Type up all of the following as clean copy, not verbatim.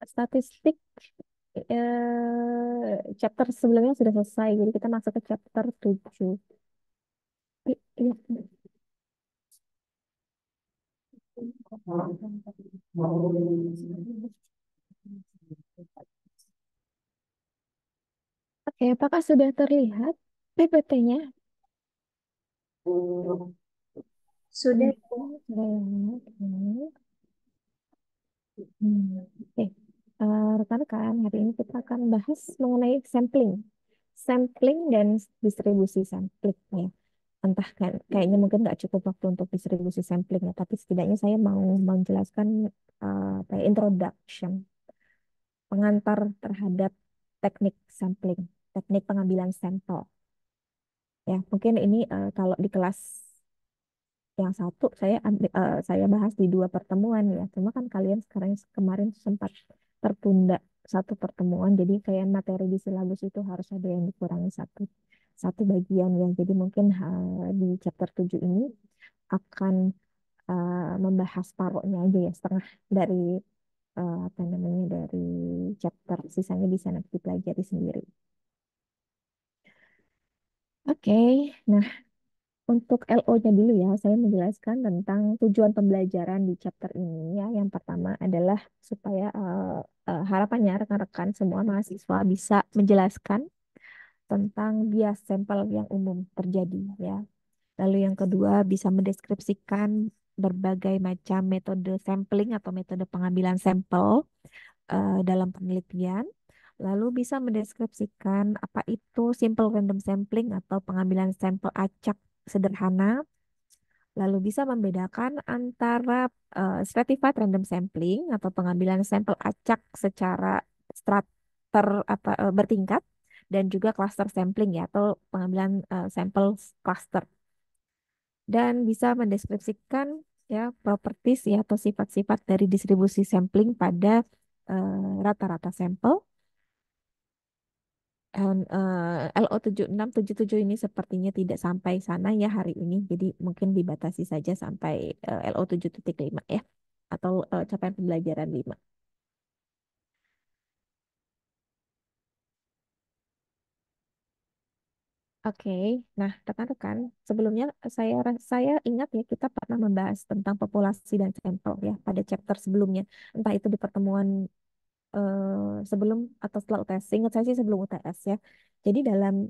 statistik chapter sebelumnya sudah selesai. Jadi kita masuk ke chapter 7. Iya. Oke, apakah sudah terlihat PPT-nya? Sudah. Oke, rekan-rekan, hari ini kita akan bahas mengenai sampling. Sampling dan distribusi sampling ya. Entah kan, kayaknya mungkin nggak cukup waktu untuk distribusi sampling ya, tapi setidaknya saya mau menjelaskan apa ya, introduction, pengantar terhadap teknik sampling, teknik pengambilan sampel. Ya, mungkin ini kalau di kelas yang satu saya bahas di dua pertemuan ya. Cuma kan kalian sekarang kemarin sempat tertunda satu pertemuan, jadi kayak materi di silabus itu harus ada yang dikurangi satu satu bagian ya. Jadi mungkin di chapter 7 ini akan membahas paruhnya aja ya, setengah dari apa namanya dari chapter sisanya bisa nanti dipelajari sendiri. Oke, nah untuk LO-nya dulu ya, saya menjelaskan tentang tujuan pembelajaran di chapter ini ya. Yang pertama adalah supaya harapannya rekan-rekan semua mahasiswa bisa menjelaskan tentang bias sampel yang umum terjadi ya. Lalu yang kedua bisa mendeskripsikan berbagai macam metode sampling atau metode pengambilan sampel dalam penelitian. Lalu bisa mendeskripsikan apa itu simple random sampling atau pengambilan sampel acak sederhana. Lalu bisa membedakan antara stratified random sampling atau pengambilan sampel acak secara strater bertingkat dan juga cluster sampling ya atau pengambilan sampel cluster dan bisa mendeskripsikan ya properties ya atau sifat-sifat dari distribusi sampling pada rata-rata sampel. Dan LO 7677 ini sepertinya tidak sampai sana ya hari ini. Jadi mungkin dibatasi saja sampai LO 7.5 ya. Atau capaian pembelajaran 5. Oke, nah rekan-rekan, sebelumnya saya ingat ya kita pernah membahas tentang populasi dan sampel ya pada chapter sebelumnya. Entah itu di pertemuan sebelum atau setelah UTS. Ingat saya sih sebelum UTS ya. Jadi dalam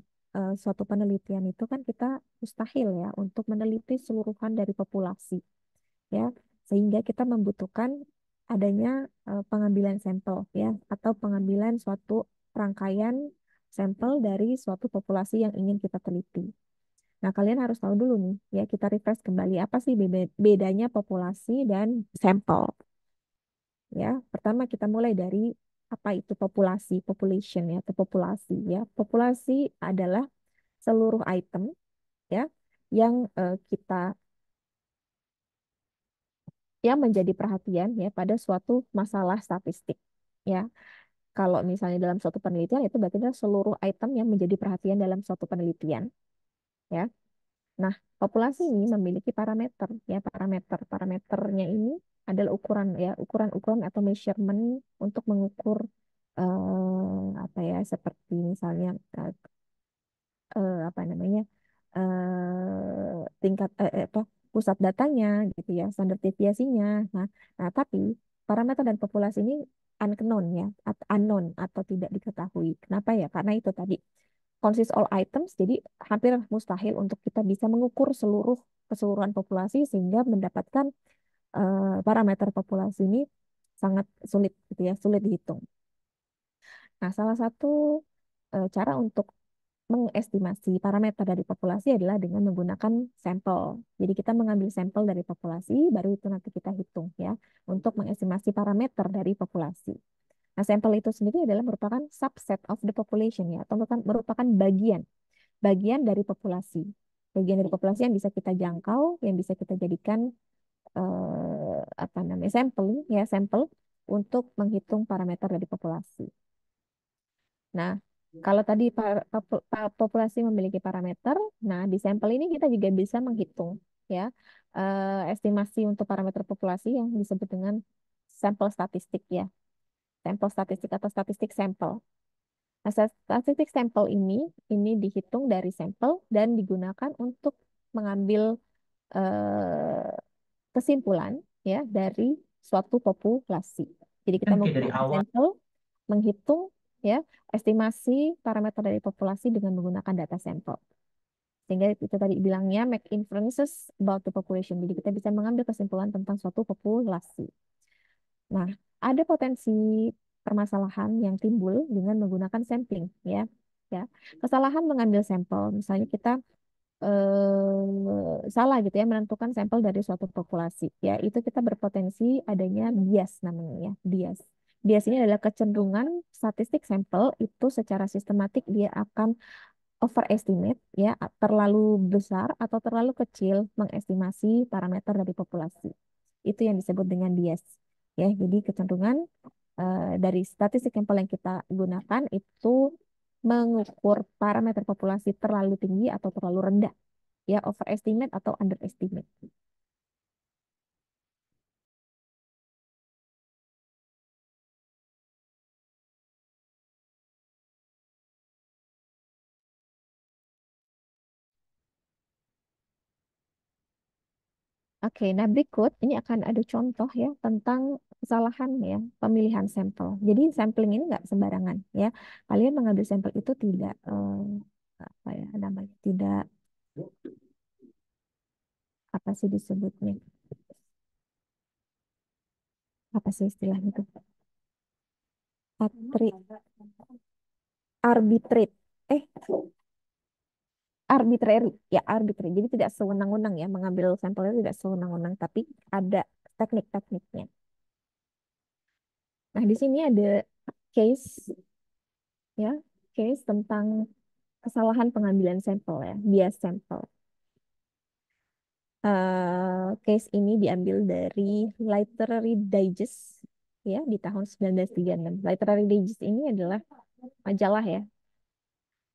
suatu penelitian itu kan kita mustahil ya untuk meneliti seluruhan dari populasi ya, sehingga kita membutuhkan adanya pengambilan sampel ya atau pengambilan suatu rangkaian sampel dari suatu populasi yang ingin kita teliti. Nah, kalian harus tahu dulu nih ya, kita refresh kembali apa sih bedanya populasi dan sampel. Ya, pertama kita mulai dari apa itu populasi, population ya, atau populasi ya. Populasi adalah seluruh item ya yang kita yang menjadi perhatian ya pada suatu masalah statistik. Ya, kalau misalnya dalam suatu penelitian itu berarti adalah seluruh item yang menjadi perhatian dalam suatu penelitian. Ya, nah populasi ini memiliki parameter ya parameternya ini adalah ukuran ya ukuran-ukuran atau measurement untuk mengukur apa ya seperti misalnya apa namanya tingkat apa pusat datanya gitu ya standar deviasinya. Nah, nah tapi parameter dan populasi ini unknown ya unknown atau tidak diketahui. Kenapa ya? Karena itu tadi consist all items jadi hampir mustahil untuk kita bisa mengukur keseluruhan populasi sehingga mendapatkan parameter populasi ini sangat sulit gitu ya sulit dihitung. Nah, salah satu cara untuk mengestimasi parameter dari populasi adalah dengan menggunakan sampel. Jadi kita mengambil sampel dari populasi, baru itu nanti kita hitung ya untuk mengestimasi parameter dari populasi. Nah, sampel itu sendiri adalah merupakan subset of the population ya, atau merupakan bagian dari populasi. Bagian dari populasi yang bisa kita jangkau, yang bisa kita jadikan apa namanya sampel untuk menghitung parameter dari populasi. Nah, kalau tadi populasi memiliki parameter, nah di sampel ini kita juga bisa menghitung ya estimasi untuk parameter populasi yang disebut dengan sampel statistik ya. sampel statistik atau statistik sampel. Nah, statistik sampel ini dihitung dari sampel dan digunakan untuk mengambil eh, kesimpulan ya dari suatu populasi. Jadi kita Kan kayak dari menggunakan awal sampel, menghitung ya estimasi parameter dari populasi dengan menggunakan data sampel. Sehingga itu tadi bilangnya make inferences about the population. Jadi kita bisa mengambil kesimpulan tentang suatu populasi. Nah, ada potensi permasalahan yang timbul dengan menggunakan sampling ya. Ya, kesalahan mengambil sampel, misalnya kita salah gitu ya menentukan sampel dari suatu populasi ya itu kita berpotensi adanya bias namanya ya bias. Bias ini adalah kecenderungan statistik sampel itu secara sistematik dia akan overestimate ya terlalu besar atau terlalu kecil mengestimasi parameter dari populasi. Itu yang disebut dengan bias ya. Jadi kecenderungan dari statistik sampel yang kita gunakan itu mengukur parameter populasi terlalu tinggi atau terlalu rendah ya overestimate atau underestimate. Oke, nah berikut ini akan ada contoh ya tentang kesalahan ya pemilihan sampel. Jadi sampling ini nggak sembarangan ya. Kalian mengambil sampel itu tidak apa ya namanya tidak apa sih disebutnya apa sih istilahnya itu Atri, arbitrate eh arbitrary ya arbitrary. Jadi tidak sewenang-wenang ya mengambil sampel itu tidak sewenang-wenang tapi ada teknik-tekniknya. Nah, di sini ada case ya, case tentang kesalahan pengambilan sampel ya, bias sampel. Case ini diambil dari Literary Digest ya di tahun 1936. Literary Digest ini adalah majalah ya,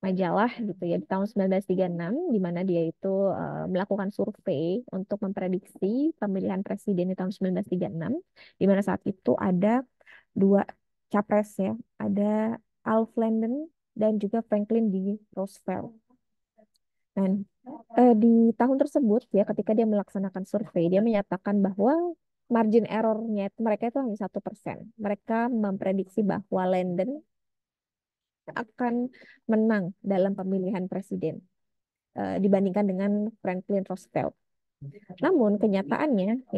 majalah gitu ya di tahun 1936 di mana dia itu melakukan survei untuk memprediksi pemilihan presiden di tahun 1936 di mana saat itu ada dua capres ya, ada Al Landon dan juga Franklin D. Roosevelt. Dan di tahun tersebut ya ketika dia melaksanakan survei dia menyatakan bahwa margin errornya itu mereka itu hanya 1%. Mereka memprediksi bahwa Landon akan menang dalam pemilihan presiden dibandingkan dengan Franklin Roosevelt. Namun kenyataannya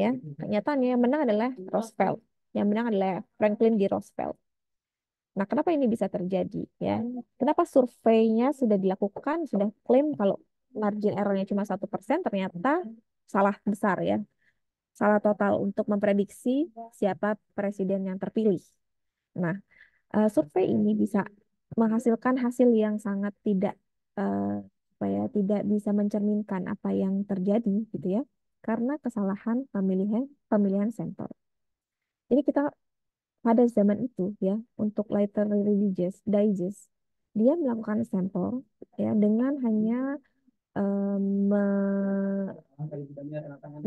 yang menang adalah Roosevelt. Yang menang adalah Franklin D. Roosevelt. Nah, kenapa ini bisa terjadi ya? Kenapa surveinya sudah dilakukan, sudah klaim kalau margin errornya cuma 1%, ternyata salah besar ya. Salah total untuk memprediksi siapa presiden yang terpilih. Nah, survei ini bisa menghasilkan hasil yang sangat tidak apa ya, tidak bisa mencerminkan apa yang terjadi gitu ya. Karena kesalahan pemilihan pemilihan sampel. Jadi kita pada zaman itu ya untuk literary digest dia melakukan sampel ya eh, me-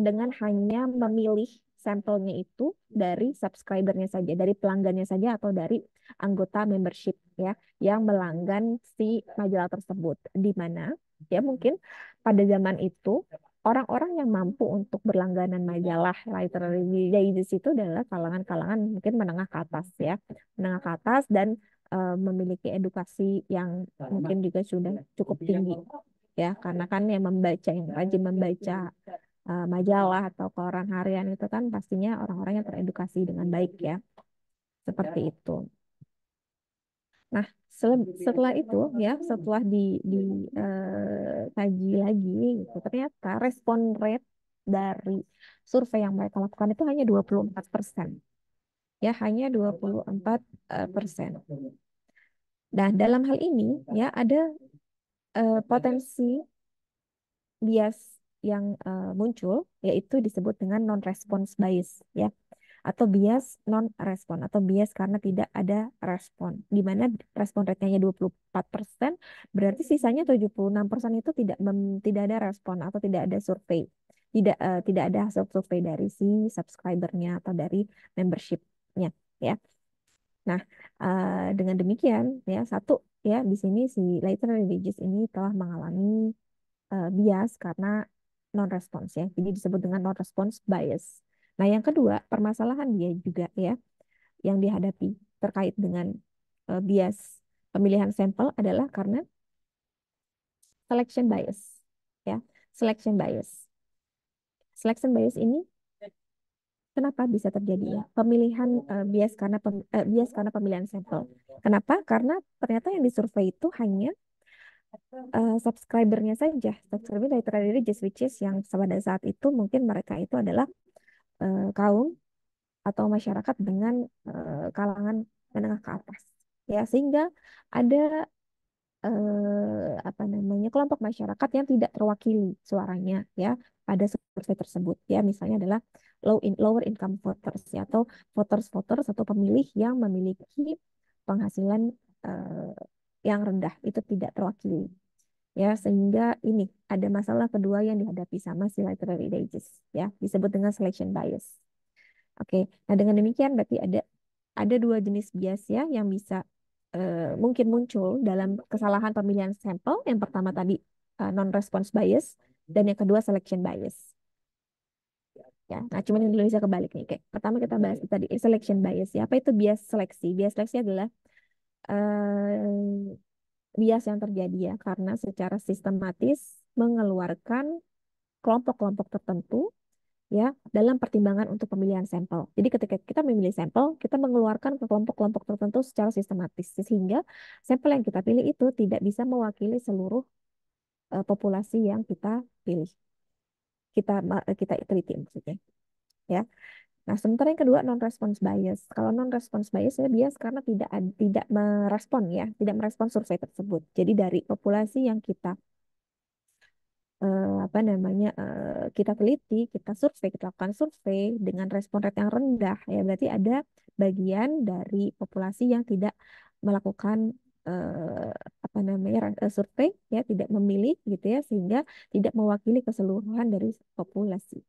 dengan hanya memilih sampelnya itu dari subscribernya saja, dari pelanggannya saja atau dari anggota membership ya yang melanggan si majalah tersebut. Di mana ya mungkin pada zaman itu orang-orang yang mampu untuk berlangganan majalah literary digest itu adalah kalangan-kalangan mungkin menengah ke atas ya, menengah ke atas dan memiliki edukasi yang mungkin juga sudah cukup tinggi ya karena kan yang rajin membaca majalah atau koran harian itu kan pastinya orang-orang yang teredukasi dengan baik ya seperti itu. Nah, setelah itu ya setelah kaji lagi gitu ternyata respon rate dari survei yang mereka lakukan itu hanya 24%. Ya, hanya 24%. Nah, dalam hal ini ya ada potensi bias yang muncul yaitu disebut dengan non-response bias ya atau bias non-respon atau bias karena tidak ada respon di mana respon rate-nya hanya 24% berarti sisanya 76% itu tidak ada respon atau tidak ada survei tidak ada hasil survei dari si subscribernya atau dari membershipnya ya. Nah, dengan demikian ya satu ya di sini si literary digest ini telah mengalami bias karena non-response ya. Jadi disebut dengan non-response bias. Nah, yang kedua, permasalahan dia juga ya yang dihadapi terkait dengan bias pemilihan sampel adalah karena selection bias ya. Selection bias. Selection bias ini kenapa bisa terjadi ya? Pemilihan bias karena pemilihan sampel. Kenapa? Karena ternyata yang disurvei itu hanya subscribernya saja, subscriber dari Terra Digest, which is yang pada saat itu mungkin mereka itu adalah kaum atau masyarakat dengan kalangan menengah ke atas, ya sehingga ada apa namanya kelompok masyarakat yang tidak terwakili suaranya ya pada survei tersebut ya misalnya adalah lower income voters ya atau voters atau pemilih yang memiliki penghasilan eh, yang rendah itu tidak terwakili ya sehingga ini ada masalah kedua yang dihadapi sama si literary digest ya disebut dengan selection bias. Oke, nah dengan demikian berarti ada dua jenis bias ya yang bisa mungkin muncul dalam kesalahan pemilihan sampel. Yang pertama tadi non-response bias dan yang kedua selection bias. Ya, nah cuman di Indonesia kebalik nih. Kayak pertama kita bahas tadi selection bias ya. Apa itu bias seleksi? Bias seleksi adalah eh, bias yang terjadi ya karena secara sistematis mengeluarkan kelompok-kelompok tertentu ya dalam pertimbangan untuk pemilihan sampel. Jadi ketika kita memilih sampel, kita mengeluarkan ke kelompok-kelompok tertentu secara sistematis sehingga sampel yang kita pilih itu tidak bisa mewakili seluruh populasi yang kita pilih. Kita teliti maksudnya, ya. Nah, sementara yang kedua non-response bias. Kalau non-response bias ya bias karena tidak merespon ya, tidak merespon survei tersebut. Jadi dari populasi yang kita apa namanya kita teliti, kita survei, kita lakukan survei dengan respon rate yang rendah ya berarti ada bagian dari populasi yang tidak melakukan eh, apa namanya survei ya tidak memilih gitu ya sehingga tidak mewakili keseluruhan dari populasi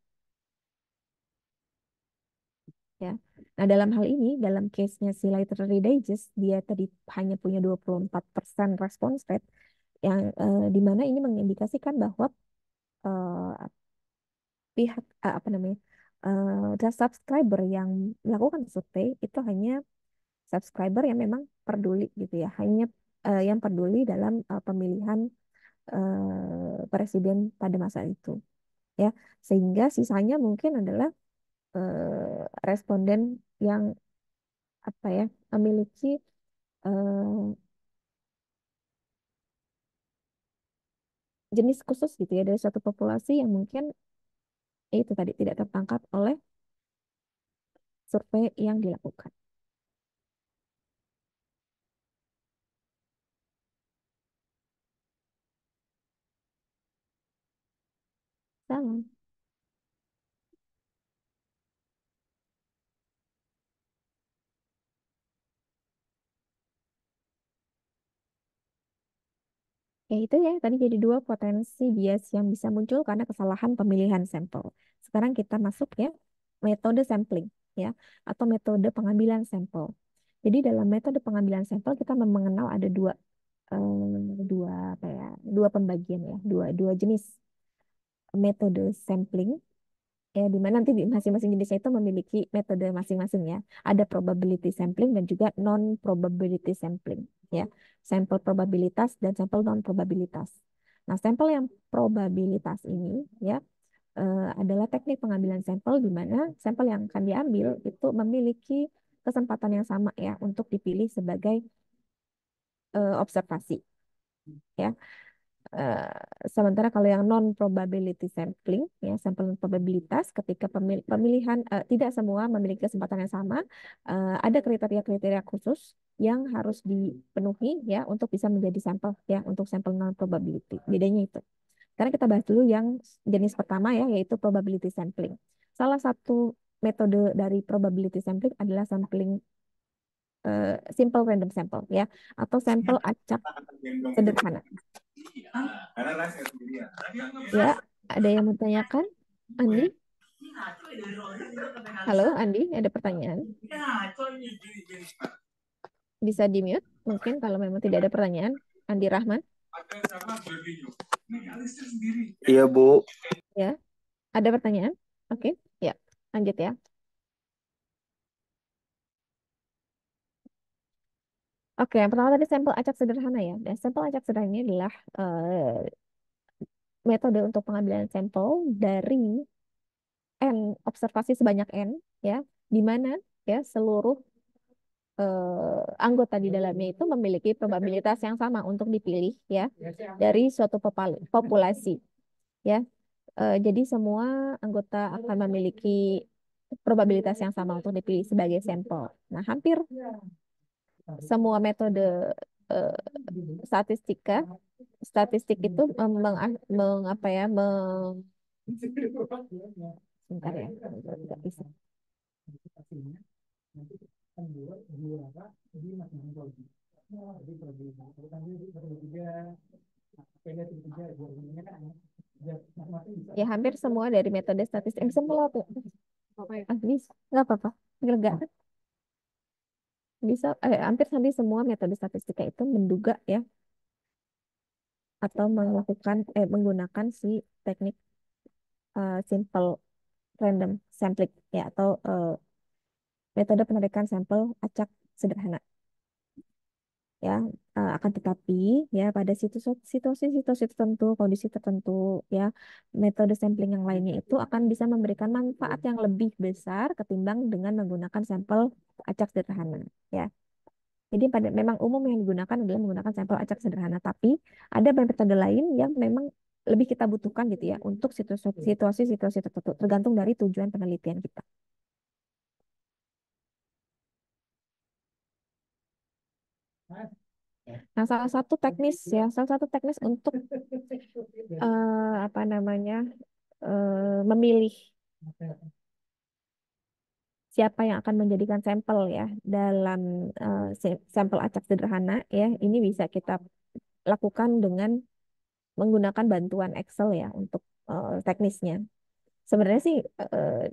ya. Nah, dalam hal ini dalam case-nya si Literary Digest dia tadi hanya punya 24% response rate yang di mana ini mengindikasikan bahwa pihak apa namanya subscriber yang melakukan survei itu hanya subscriber yang memang peduli gitu ya hanya yang peduli dalam pemilihan presiden pada masa itu ya sehingga sisanya mungkin adalah responden yang apa ya memiliki eh, jenis khusus gitu ya dari suatu populasi yang mungkin itu tadi tidak tertangkap oleh survei yang dilakukan. Sama. Ya itu ya, tadi jadi dua potensi bias yang bisa muncul karena kesalahan pemilihan sampel. Sekarang kita masuk ya, metode sampling ya, atau metode pengambilan sampel. Jadi dalam metode pengambilan sampel kita mengenal ada dua apa ya, dua pembagian ya, dua jenis metode sampling ya di mana nanti di masing-masing jenisnya itu memiliki metode masing-masing ya. Ada probability sampling dan juga non probability sampling ya. Sampel probabilitas dan sampel non probabilitas. Nah, sampel yang probabilitas ini ya adalah teknik pengambilan sampel di mana sampel yang akan diambil itu memiliki kesempatan yang sama ya untuk dipilih sebagai observasi ya. Eh, Sementara kalau yang non probability sampling ya sampel non probabilitas ketika pemilihan tidak semua memiliki kesempatan yang sama ada kriteria-kriteria khusus yang harus dipenuhi ya untuk bisa menjadi sampel ya untuk sampel non probability bedanya itu karena kita bahas dulu yang jenis pertama ya yaitu probability sampling salah satu metode dari probability sampling adalah sampling simple random sample ya atau sampel acak sederhana. Ya, ada yang mau tanyakan? Andi? Halo, Andi, ada pertanyaan? Bisa di-mute mungkin kalau memang tidak ada pertanyaan. Andi Rahman, Iya, Bu. ya. Ada pertanyaan? Oke, ya. Lanjut ya. Oke, yang pertama tadi sampel acak sederhana ya. Dan sampel acak sederhana ini adalah metode untuk pengambilan sampel dari N, observasi sebanyak N, ya, di mana ya seluruh anggota di dalamnya itu memiliki probabilitas yang sama untuk dipilih ya dari suatu populasi ya. Jadi semua anggota akan memiliki probabilitas yang sama untuk dipilih sebagai sampel. Nah, hampir semua metode eh, statistika statistik itu apa ya sebentar ya, nggak bisa. Ya, hampir semua dari metode statistik. Bisa tuh. Bisa, nggak apa-apa. Enggak. Bisa, hampir hampir semua metode statistika itu menduga ya atau menggunakan si teknik simple random sampling ya atau metode penarikan sampel acak sederhana ya. Akan tetapi ya pada situasi-situasi tertentu, kondisi tertentu ya, metode sampling yang lainnya itu akan bisa memberikan manfaat yang lebih besar ketimbang dengan menggunakan sampel acak sederhana ya. Jadi memang umum yang digunakan adalah menggunakan sampel acak sederhana, tapi ada metode lain yang memang lebih kita butuhkan gitu ya untuk situasi-situasi tertentu, tergantung dari tujuan penelitian kita. Nah, salah satu teknis untuk apa namanya memilih siapa yang akan menjadikan sampel ya dalam sampel acak sederhana ya, ini bisa kita lakukan dengan menggunakan bantuan Excel ya untuk teknisnya. Sebenarnya sih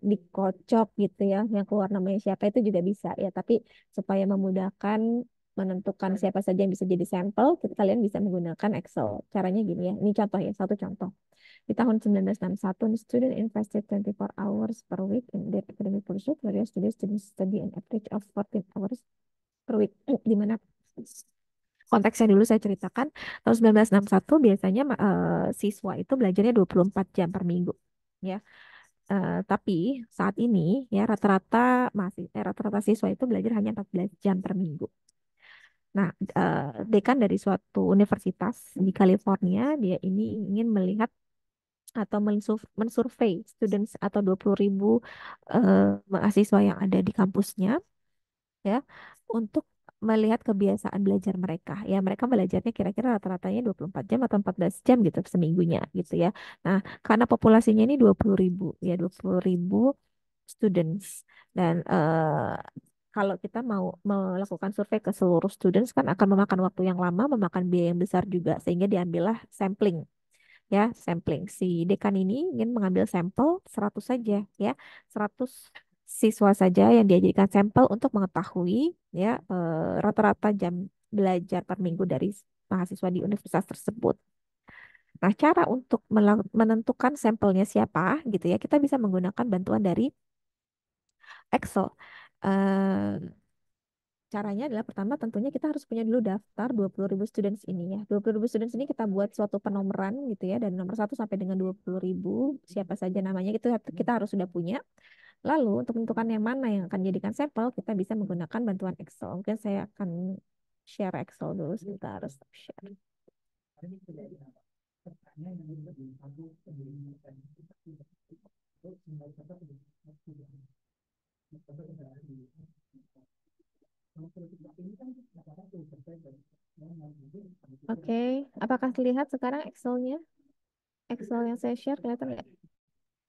dikocok gitu ya, yang keluar namanya siapa itu juga bisa ya. Tapi supaya memudahkan menentukan siapa saja yang bisa jadi sampel, kalian bisa menggunakan Excel. Caranya gini ya, ini contoh ya, satu contoh. Di tahun 1961, the student invested 24 hours per week in their academic pursuit, whereas today students study an average of 14 hours per week. Di mana konteksnya dulu saya ceritakan, tahun 1961 biasanya siswa itu belajarnya 24 jam per minggu. Ya, tapi saat ini ya rata-rata siswa itu belajar hanya 14 jam per minggu. Nah, dekan dari suatu universitas di California, dia ini ingin melihat atau mensurvei students atau 20.000 mahasiswa yang ada di kampusnya ya untuk melihat kebiasaan belajar mereka. Ya, mereka belajarnya kira-kira rata-ratanya 24 jam atau 14 jam gitu seminggunya gitu ya. Nah, karena populasinya ini 20.000 ya, 20.000 students dan kalau kita mau melakukan survei ke seluruh students kan akan memakan waktu yang lama, memakan biaya yang besar juga sehingga diambillah sampling ya, sampling. Si dekan ini ingin mengambil sampel 100 saja ya, 100 siswa saja yang diajarkan sampel untuk mengetahui ya rata-rata jam belajar per minggu dari mahasiswa di universitas tersebut. Nah, cara untuk menentukan sampelnya siapa gitu ya, kita bisa menggunakan bantuan dari Excel. Eh, Caranya adalah pertama tentunya kita harus punya dulu daftar 20.000 students ini ya. 20.000 students ini kita buat suatu penomoran gitu ya, dari nomor 1 sampai dengan 20.000, siapa saja namanya itu kita harus sudah punya. Lalu untuk menentukan yang mana yang akan dijadikan sampel, kita bisa menggunakan bantuan Excel. Mungkin saya akan share Excel dulu sebentar. Stop share. Oke, apakah terlihat sekarang Excelnya? Excel yang saya share kelihatan nggak?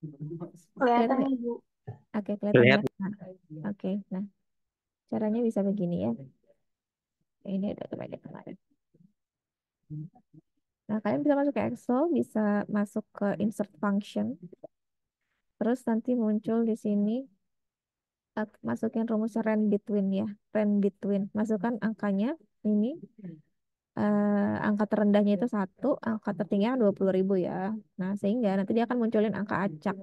Kelihatan Kelihatan nggak? Ibu. Oke, kelihatan ya. Terlihat. Nah, oke, nah caranya bisa begini ya. Ini udah kemarin. Nah, kalian bisa masuk ke Excel, bisa masuk ke insert function. Terus nanti muncul di sini masukin rumusnya range between ya. Range between. Masukkan angkanya ini. Angka terendahnya itu satu, angka tertingginya 20.000 ya. Nah, sehingga nanti dia akan munculin angka acak.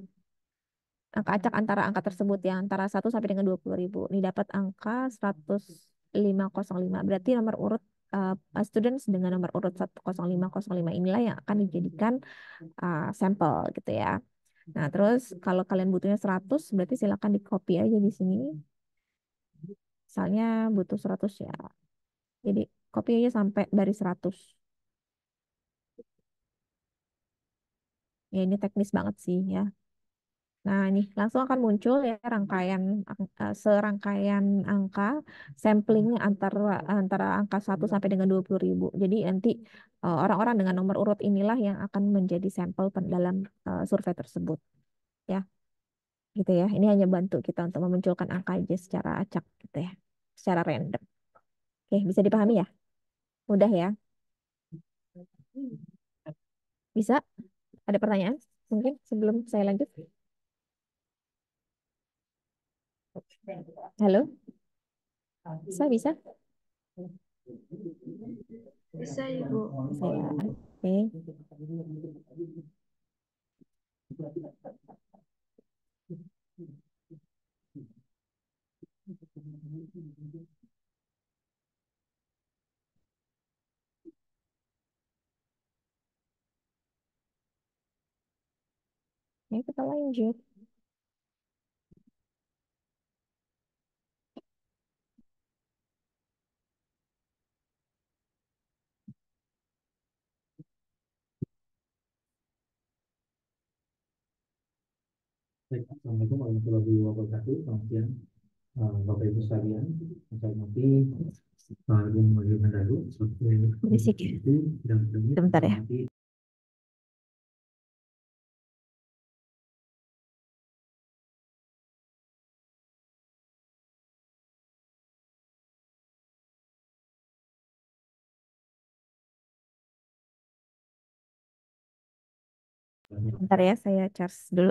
Angka acak antara angka tersebut ya, antara 1 sampai dengan 20.000. Ini dapat angka 10505. Berarti nomor urut students dengan nomor urut 10505 inilah yang akan dijadikan sampel gitu ya. Nah, terus kalau kalian butuhnya 100, berarti silakan di copy aja di sini. Misalnya butuh 100 ya. Jadi copy aja sampai baris 100. Ya ini teknis banget sih ya. Nah, ini langsung akan muncul ya serangkaian angka sampling antara antara angka 1 sampai dengan 20.000. Jadi nanti orang-orang dengan nomor urut inilah yang akan menjadi sampel dalam survei tersebut ya. Gitu ya. Ini hanya bantu kita untuk memunculkan angka aja secara acak gitu ya. Secara random. Oke, bisa dipahami ya? Mudah ya? Bisa? Ada pertanyaan? Mungkin sebelum saya lanjut. Halo? Bisa? Bisa, Ibu. Bisa ya. Oke. Oke, kita lanjut. Baik, Assalamualaikum warahmatullahi wabarakatuh. Selamat siang, Bapak Ibu sekalian. Saya nanti yang mengajukan dahulu seperti Berisik. itu dan Sebentar ya. nanti Bentar ya, saya charge dulu.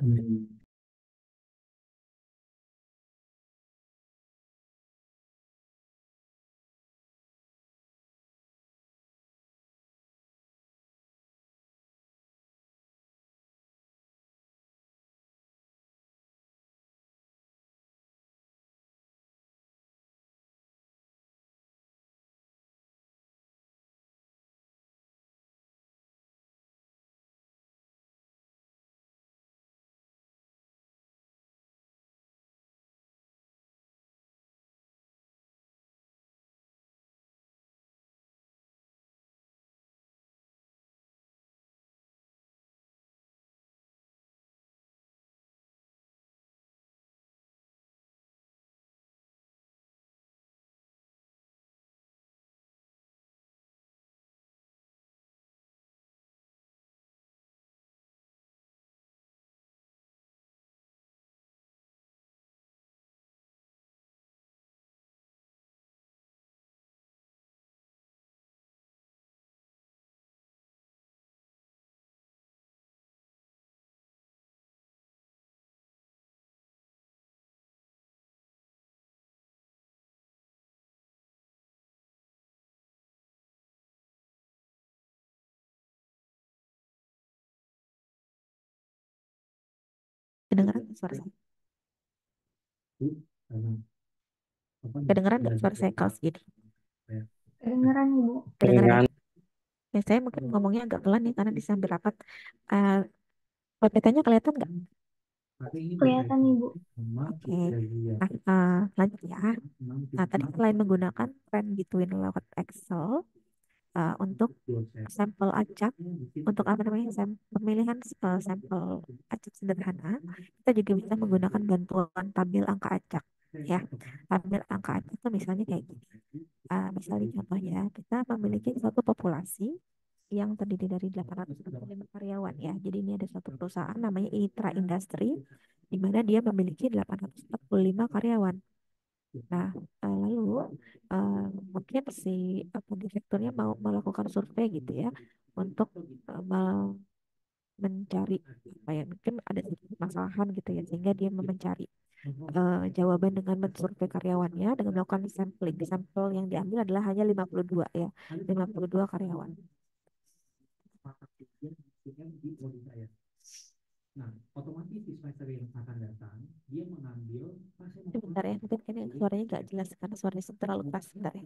Kedengeran nggak suara saya? karena apa Kedengeran nggak dan suara saya kalau segini? Kedengeran, Ibu. Kedengeran ya? Ya, saya mungkin ngomongnya agak pelan ya karena disambil rapat. Uh, PPT-nya kelihatan nggak? Kelihatan, Ibu. Oke. Nah, lanjut ya. Nah, tadi selain menggunakan trend between lewat Excel untuk sampel acak, untuk apa namanya, pemilihan sampel acak sederhana, kita juga bisa menggunakan bantuan tabel angka acak. Ya, tabel angka acak itu misalnya kayak gini. Misalnya contohnya, kita memiliki suatu populasi yang terdiri dari 845 karyawan ya. Jadi ini ada suatu perusahaan namanya Itra Industri, di mana dia memiliki 845 karyawan. Nah, lalu eh, mungkin si direkturnya mau melakukan survei gitu ya untuk mencari apa ya, mungkin ada sedikit masalahan gitu ya, sehingga dia mencari. jawaban dengan mensurvei karyawannya dengan melakukan sampling. Sampel yang diambil adalah hanya 52 ya, 52 karyawan. Nah, otomatis di semester yang akan datang, dia mengambil pasien. Sebentar ya, mungkin kayaknya suaranya nggak jelas karena suaranya terlalu keras. Sebentar ya.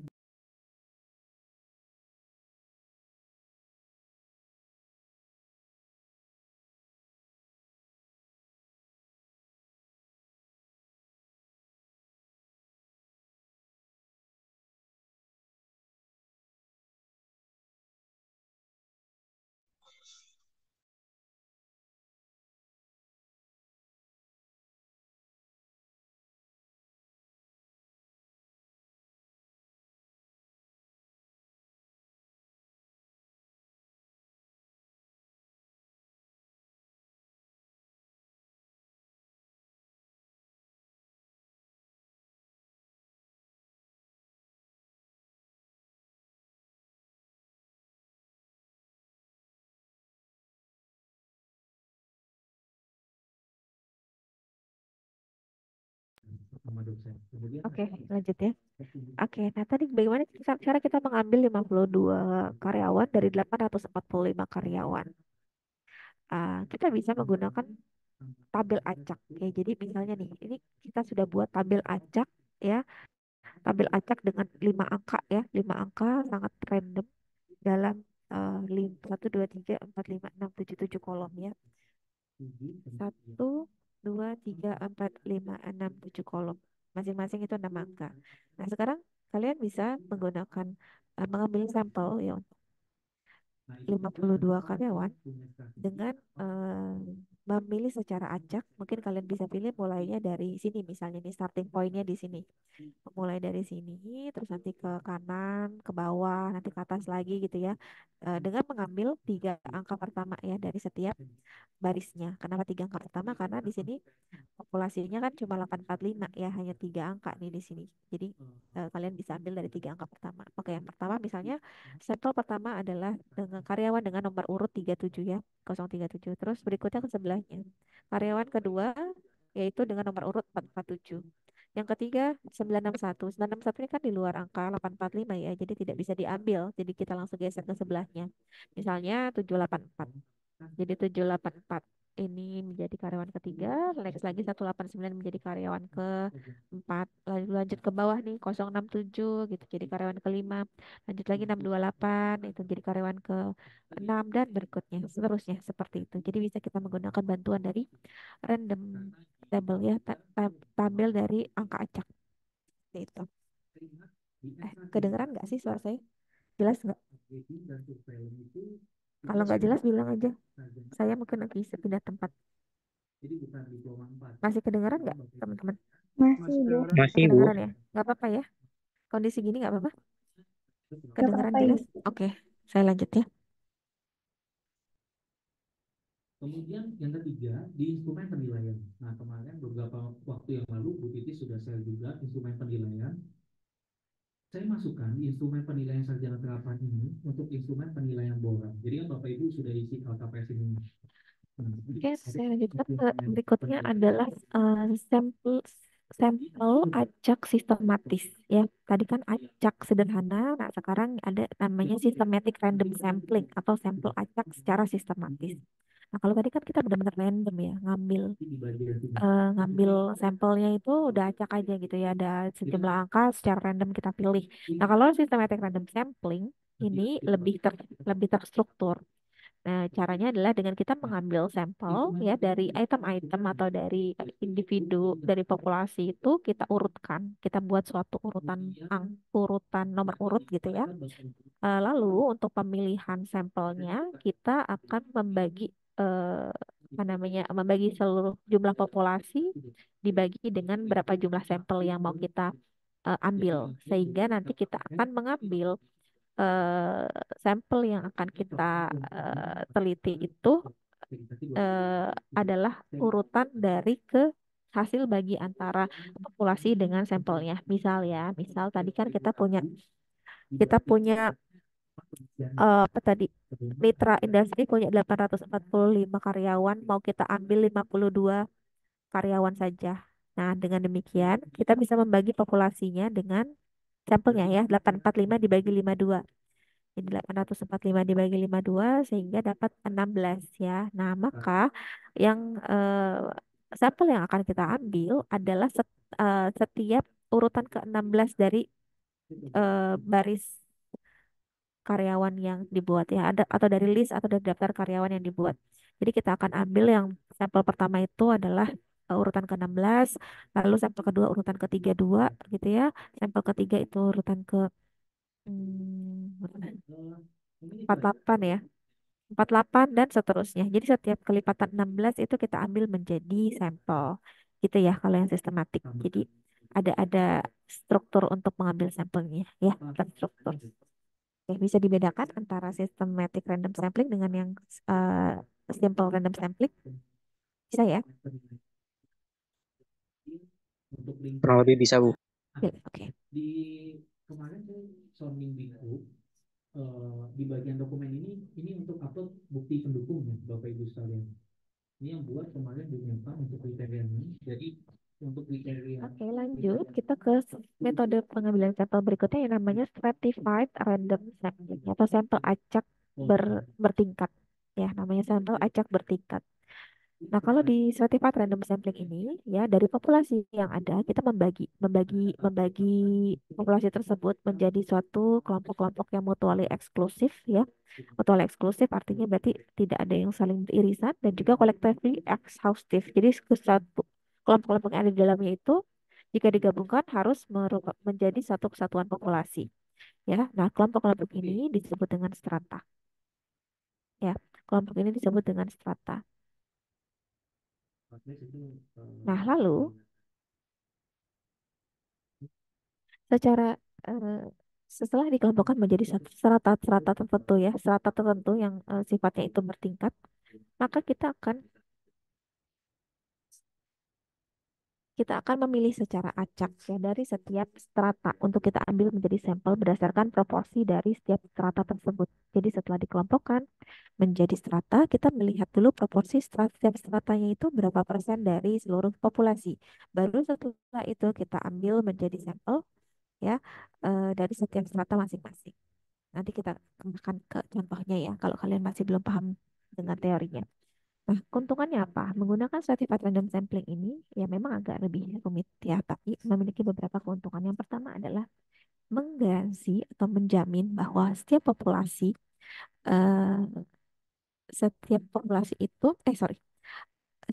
Sama dosen. Kemudian Oke, lanjut ya. Oke, nah tadi bagaimana cara kita mengambil 52 karyawan dari 845 karyawan? Kita bisa menggunakan tabel acak. Ya, jadi misalnya nih, ini kita sudah buat tabel acak ya, tabel acak dengan 5 angka ya, 5 angka sangat random dalam 1, 2, 3, 4, 5, 6, 7, 7 kolom ya. 1, 2, 3, 4, 5, 6, 7 kolom. Masing-masing itu 6 angka. Nah, sekarang kalian bisa menggunakan mengambil sampel ya untuk 52 karyawan dengan memilih secara acak. Mungkin kalian bisa pilih mulainya dari sini misalnya nih starting pointnya di sini. Mulai dari sini terus nanti ke kanan, ke bawah, nanti ke atas lagi gitu ya. Dengan mengambil 3 angka pertama ya dari setiap barisnya. Kenapa 3 angka pertama? Karena di sini populasinya kan cuma 845 ya, hanya 3 angka nih di sini. Jadi kalian bisa ambil dari 3 angka pertama. Oke, yang pertama misalnya sampel pertama adalah dengan karyawan dengan nomor urut 37 ya, 037. Terus berikutnya ke sebelahnya. Karyawan kedua yaitu dengan nomor urut 447. Yang ketiga 961. 961 ini kan di luar angka 845 ya, jadi tidak bisa diambil. Jadi kita langsung geser ke sebelahnya. Misalnya 784. Jadi 784 ini menjadi karyawan ketiga, next lagi 189 menjadi karyawan keempat, lalu lanjut ke bawah nih 067 gitu jadi karyawan kelima, lanjut lagi 628 itu jadi karyawan ke enam dan berikutnya seterusnya seperti itu. Jadi bisa kita menggunakan bantuan dari random table ya, tabel dari angka acak seperti itu. Kedengeran nggak sih suara saya? Jelas nggak? Kalau nggak jelas bilang aja. Saya mungkin lagi pindah tempat. Masih kedengaran nggak, teman-teman? Masih, Bu. Masih, Bu. Kedengaran ya? Nggak apa-apa ya? Kondisi gini nggak apa-apa? Gak Kedengaran apa-apa, jelas? Ibu. Oke, saya lanjut ya. Kemudian yang ketiga di instrumen penilaian. Nah, kemarin beberapa waktu yang lalu Bu Titi sudah share juga instrumen penilaian. Saya masukkan di instrumen penilaian sarjana terapan ini untuk instrumen penilaian bola. Jadi kan Bapak Ibu sudah isi LKPS ini. Oke, saya lanjutkan ke berikutnya adalah sampel sampel acak sistematis ya. Tadi kan acak sederhana, nah sekarang ada namanya systematic random sampling atau sampel acak secara sistematis. Nah, kalau tadi kan kita benar-benar random ya, ngambil sampelnya itu udah acak aja gitu ya, ada sejumlah angka secara random kita pilih. Nah, kalau systematic random sampling ini lebih terstruktur. Nah, caranya adalah dengan kita mengambil sampel ya dari item-item atau dari individu dari populasi itu kita urutkan, kita buat suatu urutan nomor urut gitu ya. Lalu untuk pemilihan sampelnya kita akan membagi apa namanya, membagi seluruh jumlah populasi dibagi dengan berapa jumlah sampel yang mau kita ambil, sehingga nanti kita akan mengambil eh, sampel yang akan kita teliti itu adalah urutan dari ke hasil bagi antara populasi dengan sampelnya. Misal ya, misal tadi kan kita punya apa tadi, Mitra Industri punya 845 karyawan, mau kita ambil 52 karyawan saja. Nah, dengan demikian kita bisa membagi populasinya dengan sampelnya ya, 845 dibagi 52. Jadi 845 dibagi 52 sehingga dapat 16 ya. Nah, maka yang sampel yang akan kita ambil adalah setiap urutan ke-16 dari baris karyawan yang dibuat ya, ada atau dari list atau dari daftar karyawan yang dibuat. Jadi kita akan ambil yang sampel pertama itu adalah urutan ke-16, lalu sampel kedua urutan ke-32 gitu ya. Sampel ketiga itu urutan ke 48 ya. 48 dan seterusnya. Jadi setiap kelipatan 16 itu kita ambil menjadi sampel. Gitu ya kalau yang sistematik. Jadi ada struktur untuk mengambil sampelnya ya, terstruktur. Oke, bisa dibedakan antara systematic random sampling dengan yang uh, simple random sampling. Bisa ya? Untuk link Kurang lebih bisa, Bu. Oke. di kemarin saya sounding biku di bagian dokumen ini untuk upload bukti pendukungnya Bapak Ibu sekalian. Ini yang buat kemarin Bu Neta untuk kriterianya. Jadi untuk kriteria. Oke, lanjut. Kita ke metode pengambilan sampel berikutnya yang namanya stratified random sampling atau sampel acak bertingkat. Ya, namanya sampel acak bertingkat. Nah, kalau di stratified random sampling ini ya dari populasi yang ada kita membagi populasi tersebut menjadi suatu kelompok-kelompok yang mutually eksklusif ya. Mutually eksklusif artinya berarti tidak ada yang saling beririsan dan juga collectively exhaustive. Jadi satu kelompok-kelompok yang ada di dalamnya itu jika digabungkan harus menjadi satu kesatuan populasi ya. Nah, kelompok-kelompok ini disebut dengan strata ya. Kelompok ini disebut dengan strata. Nah, lalu secara eh, setelah dikelompokkan menjadi satu strata-strata tertentu ya, strata tertentu yang sifatnya itu bertingkat, maka kita akan memilih secara acak ya dari setiap strata untuk kita ambil menjadi sampel berdasarkan proporsi dari setiap strata tersebut. Jadi setelah dikelompokkan menjadi strata, kita melihat dulu proporsi setiap stratanya itu berapa persen dari seluruh populasi. Baru setelah itu kita ambil menjadi sampel ya dari setiap strata masing-masing. Nanti kita akan ke contohnya ya kalau kalian masih belum paham dengan teorinya. Nah, keuntungannya apa? Menggunakan stratified random sampling ini ya memang agak lebih rumit ya, tapi memiliki beberapa keuntungan. Yang pertama adalah menggaransi atau menjamin bahwa eh, setiap populasi itu,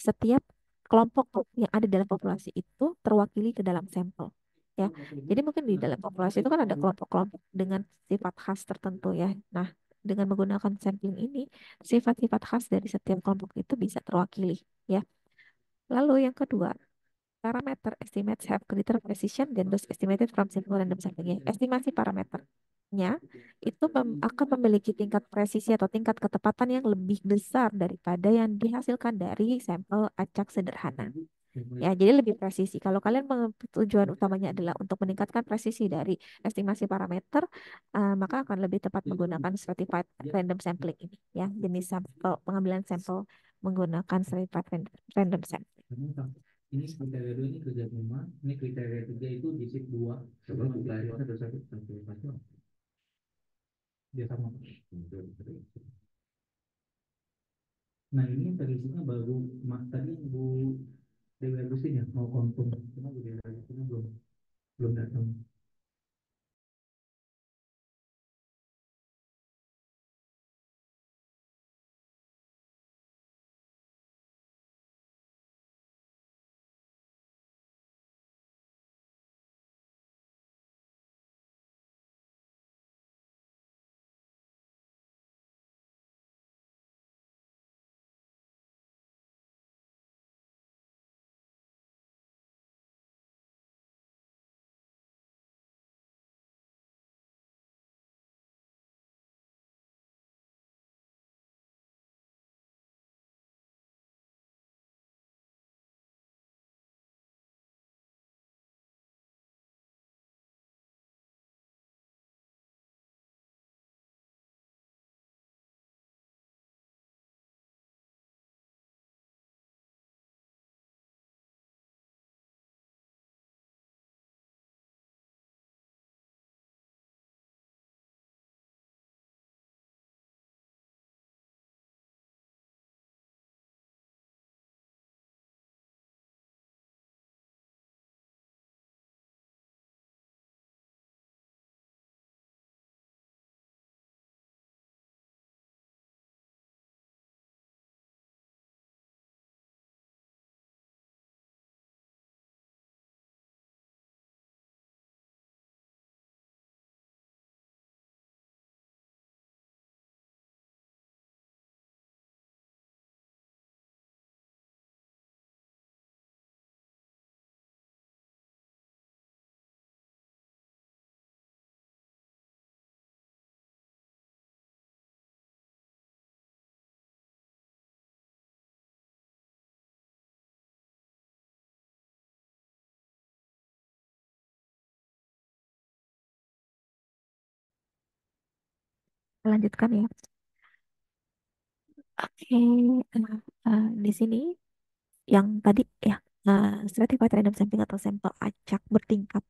setiap kelompok yang ada dalam populasi itu terwakili ke dalam sampel. Ya, jadi mungkin di dalam populasi itu kan ada kelompok-kelompok dengan sifat khas tertentu ya. Nah, dengan menggunakan sampling ini, sifat-sifat khas dari setiap kelompok itu bisa terwakili ya. Lalu yang kedua, parameter estimates have greater precision than those estimated from simple random sampling. Estimasi parameternya itu akan memiliki tingkat presisi atau tingkat ketepatan yang lebih besar daripada yang dihasilkan dari sampel acak sederhana. Ya, jadi lebih presisi. Kalau kalian tujuan utamanya adalah untuk meningkatkan presisi dari estimasi parameter, maka akan lebih tepat menggunakan stratified random sampling ini, ya, jenis sampel pengambilan sampel menggunakan stratified random sampling. Ini kriteria 2 ini kerja rumah, ini kriteria 3 itu di sheet 2. Coba ada satu dia sama. Nah, ini yang terisinya baru tadi Bu Dewi Agustin ya mau konfirm, cuma Bu Dewi Agustin belum datang. Lanjutkan ya. Oke, di sini yang tadi ya, stratified random sampling atau sampel acak bertingkat.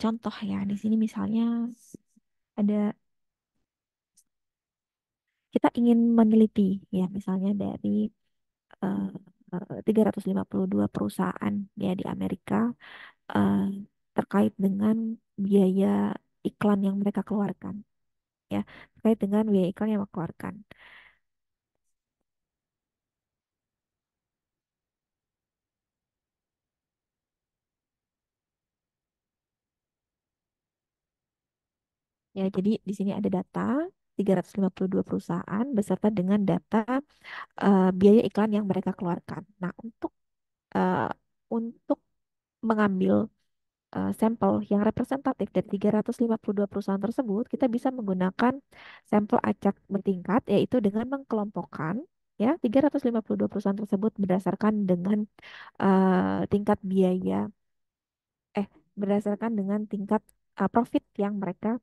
Contoh ya, di sini misalnya ada kita ingin meneliti ya, misalnya dari eh, 352 perusahaan ya di Amerika, eh, terkait dengan biaya iklan yang mereka keluarkan ya, terkait dengan biaya iklan yang mereka keluarkan. Ya, jadi di sini ada data 352 perusahaan beserta dengan data biaya iklan yang mereka keluarkan. Nah, eh, untuk mengambil sampel yang representatif dari 352 perusahaan tersebut, kita bisa menggunakan sampel acak bertingkat, yaitu dengan mengkelompokkan ya 352 perusahaan tersebut berdasarkan dengan tingkat biaya, eh berdasarkan dengan tingkat profit yang mereka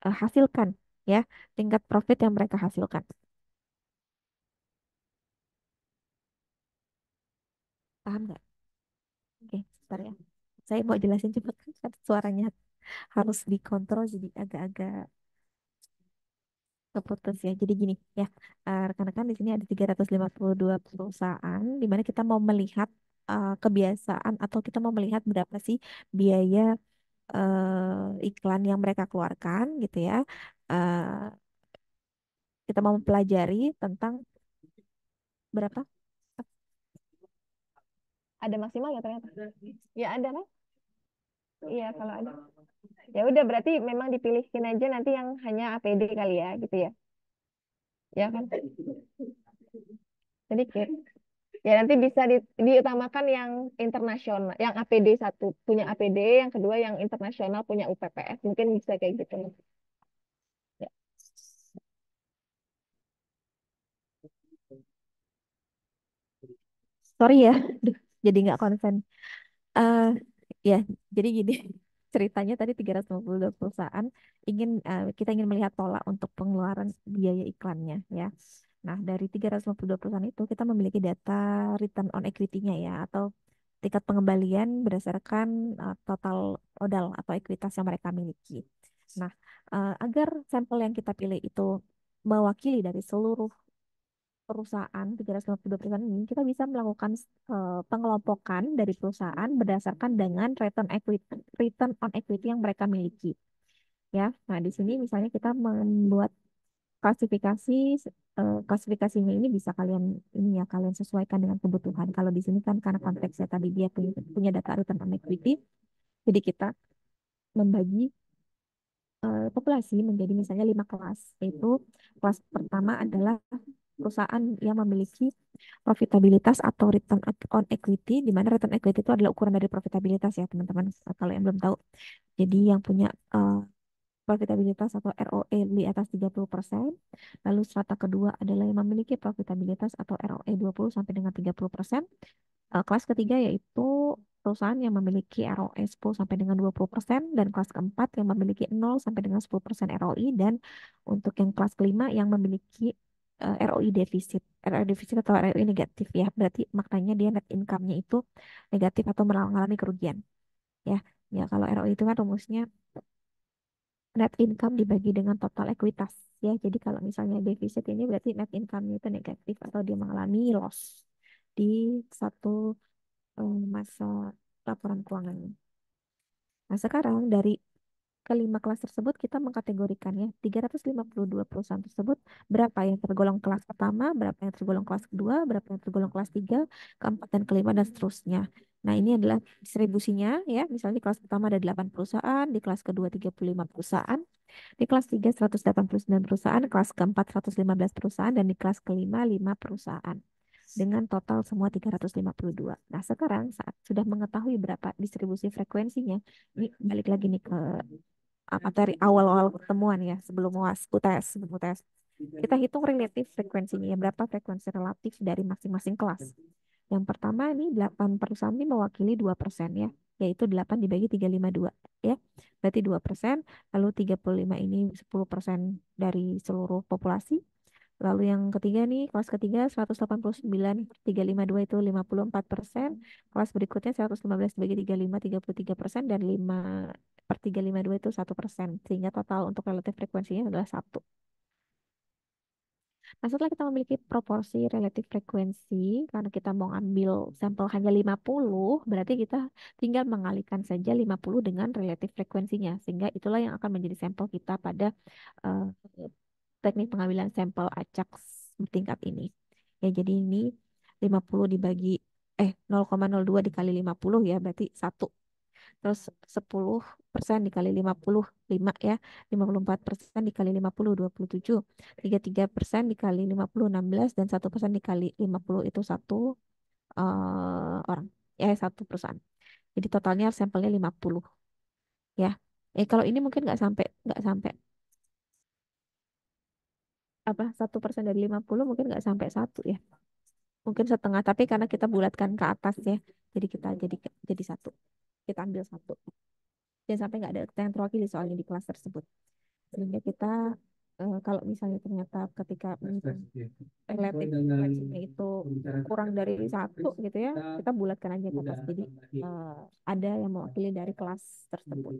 hasilkan ya, tingkat profit yang mereka hasilkan. Paham nggak? Oke, sebentar ya. Saya mau jelasin cepat kan suaranya harus dikontrol jadi agak-agak keputus ya. Jadi gini ya, rekan-rekan di sini ada 352 perusahaan di mana kita mau melihat kebiasaan atau kita mau melihat berapa sih biaya iklan yang mereka keluarkan gitu ya. Eh, kita mau mempelajari tentang berapa? Ada maksimal ya ternyata. Ya ada kan? Iya kalau ada. Ya udah berarti memang dipilihin aja nanti yang hanya APD kali ya gitu ya. Ya kan? Sedikit. Ya nanti bisa diutamakan yang internasional, yang APD satu punya APD, yang kedua yang internasional punya UPPS. Mungkin bisa kayak gitu. Ya. Sorry ya, Duh, jadi nggak konsen. eh ya, jadi gini ceritanya tadi 352 perusahaan kita ingin melihat pola untuk pengeluaran biaya iklannya ya. Nah, dari 352 perusahaan itu kita memiliki data return on equity-nya ya, atau tingkat pengembalian berdasarkan total modal atau ekuitas yang mereka miliki. Nah, agar sampel yang kita pilih itu mewakili dari seluruh perusahaan, 352 perusahaan ini, kita bisa melakukan pengelompokan dari perusahaan berdasarkan dengan return on equity yang mereka miliki. Ya, nah di sini misalnya kita membuat klasifikasi, klasifikasinya ini bisa kalian sesuaikan dengan kebutuhan. Kalau di sini kan karena konteksnya tadi dia punya data return on equity, jadi kita membagi populasi menjadi misalnya 5 kelas, yaitu kelas pertama adalah perusahaan yang memiliki profitabilitas atau return on equity, di mana return equity itu adalah ukuran dari profitabilitas ya teman-teman, kalau yang belum tahu. Jadi yang punya profitabilitas atau ROE di atas 30%. Lalu strata kedua adalah yang memiliki profitabilitas atau ROE 20 sampai dengan 30%. Kelas ketiga yaitu perusahaan yang memiliki ROE 10 sampai dengan 20%, dan kelas keempat yang memiliki 0 sampai dengan 10% ROI, dan untuk yang kelas kelima yang memiliki ROI defisit. ROI defisit atau ROI negatif ya. Berarti maknanya dia net income-nya itu negatif atau mengalami kerugian ya. Ya, kalau ROI itu kan rumusnya net income dibagi dengan total ekuitas ya. Jadi kalau misalnya defisit ini berarti net income-nya itu negatif atau dia mengalami loss di satu masa laporan keuangannya. Nah, sekarang dari kelima kelas tersebut kita mengkategorikan ya 352 perusahaan tersebut, berapa yang tergolong kelas pertama, berapa yang tergolong kelas kedua, berapa yang tergolong kelas tiga, keempat dan kelima dan seterusnya. Nah, ini adalah distribusinya ya. Misalnya di kelas pertama ada 8 perusahaan, di kelas kedua 35 perusahaan, di kelas 3 189 perusahaan, kelas keempat 115 perusahaan, dan di kelas kelima 5 perusahaan. Dengan total semua 352. Nah, sekarang saat sudah mengetahui berapa distribusi frekuensinya, ini balik lagi nih ke materi awal-awal pertemuan ya, sebelum UAS, UTS, sebelum UTS. Kita hitung relatif frekuensinya ya, berapa frekuensi relatif dari masing-masing kelas. Yang pertama ini 8 perusahaan ini mewakili 2% ya. yaitu 8 dibagi 352 ya. Berarti 2%, lalu 35 ini 10% dari seluruh populasi. Lalu yang ketiga nih, kelas ketiga 189 per 352 itu 54%. Kelas berikutnya 115 dibagi 35, 33%, dan 5 per 352 itu 1%. Sehingga total untuk relatif frekuensinya adalah 1. Nah, setelah kita memiliki proporsi relatif frekuensi, karena kita mau ambil sampel hanya 50, berarti kita tinggal mengalihkan saja 50 dengan relatif frekuensinya. Sehingga itulah yang akan menjadi sampel kita pada eh, teknik pengambilan sampel acak bertingkat ini. Ya, jadi ini 50 dibagi 0,02 dikali 50 ya, berarti 1. Terus 10% dikali 55 ya. 54% dikali 50, 27. 33% dikali 50, 16. Dan 1% dikali 50 itu satu orang. Ya, satu perusahaan. Jadi totalnya sampelnya 50 ya. Kalau ini mungkin nggak sampai apa 1% dari 50 mungkin nggak sampai satu ya. Mungkin setengah, tapi karena kita bulatkan ke atas ya. Jadi kita jadi satu. Kita ambil satu. Jangan sampai nggak ada yang terwakili soalnya di kelas tersebut. Sehingga kita kalau misalnya ternyata ketika relatif frekuensinya itu kurang dari satu gitu ya, kita bulatkan aja ke atas. Jadi eh, ada yang mewakili dari kelas tersebut.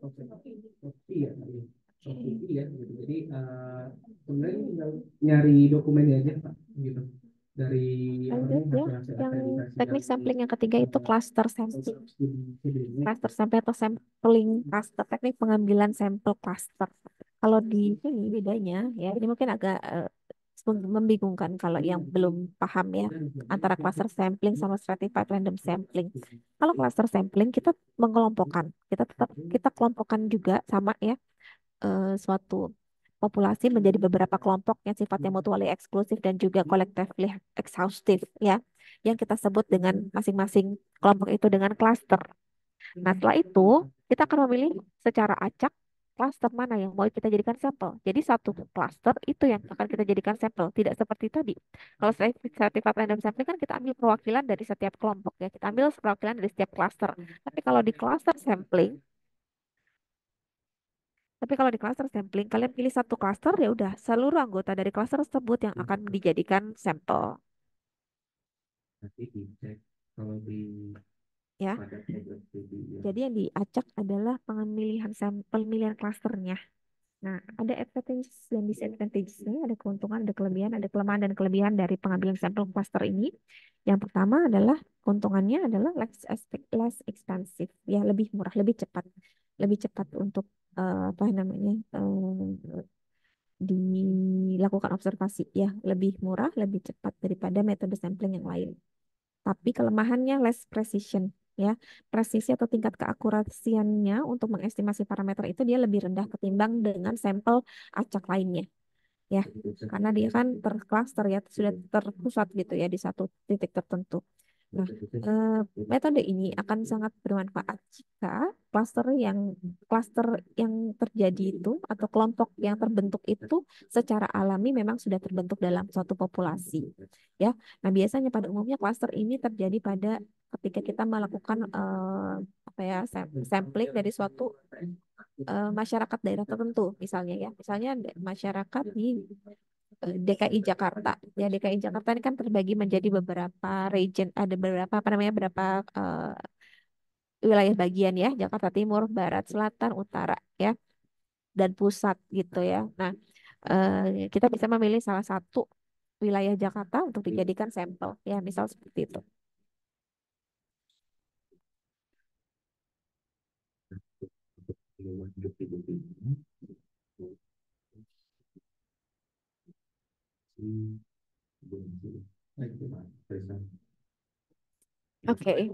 Oke, oke ya, oke ya, gitu. Jadi sebenarnya tinggal nyari dokumennya aja Pak, gitu. Dari apa Lanjut namanya ya, hasil yang akreditasi teknik dari sampling yang ketiga itu cluster sampling. studi ini. Cluster sampling atau sampling cluster, teknik pengambilan sampel cluster. Kalau di sini bedanya ya, ini mungkin agak membingungkan kalau yang belum paham ya antara cluster sampling sama stratified random sampling. Kalau cluster sampling kita mengelompokkan, kita kelompokkan juga sama ya suatu populasi menjadi beberapa kelompok yang sifatnya mutually eksklusif dan juga collectively exhaustive ya, yang kita sebut dengan masing-masing kelompok itu dengan cluster. Nah, setelah itu kita akan memilih secara acak klaster mana yang mau kita jadikan sampel. Jadi satu klaster itu yang akan kita jadikan sampel, tidak seperti tadi. Kalau stratified random sampling kan kita ambil perwakilan dari setiap kelompok ya, kita ambil perwakilan dari setiap klaster. Tapi kalau di cluster sampling, tapi kalau di cluster sampling kalian pilih satu klaster ya udah seluruh anggota dari klaster tersebut yang akan dijadikan sampel Nanti dicek kalau di ya. pada program studi ya. Jadi yang diacak adalah pemilihan klasternya. Nah, ada advantages dan disadvantages-nya, ada keuntungan, ada kelebihan, ada kelemahan dan kelebihan dari pengambilan sampel cluster ini. Yang pertama adalah keuntungannya adalah less expensive, ya lebih murah, lebih cepat untuk apa namanya dilakukan observasi, ya lebih murah, lebih cepat daripada metode sampling yang lain. Tapi kelemahannya less precision, ya presisi atau tingkat keakurasiannya untuk mengestimasi parameter itu dia lebih rendah ketimbang dengan sampel acak lainnya ya, karena dia kan tercluster ya, sudah terpusat gitu ya di satu titik tertentu. Nah, metode ini akan sangat bermanfaat jika klaster yang terjadi itu atau kelompok yang terbentuk itu secara alami memang sudah terbentuk dalam suatu populasi ya. Nah, biasanya pada umumnya klaster ini terjadi pada ketika kita melakukan apa ya sampling dari suatu masyarakat daerah tertentu misalnya ya. Misalnya masyarakat di DKI Jakarta. Ya, DKI Jakarta ini kan terbagi menjadi beberapa region, ada beberapa apa namanya, beberapa wilayah bagian ya, Jakarta Timur, Barat, Selatan, Utara ya, dan pusat gitu ya. Nah, kita bisa memilih salah satu wilayah Jakarta untuk dijadikan sampel ya, misal seperti itu. Oke,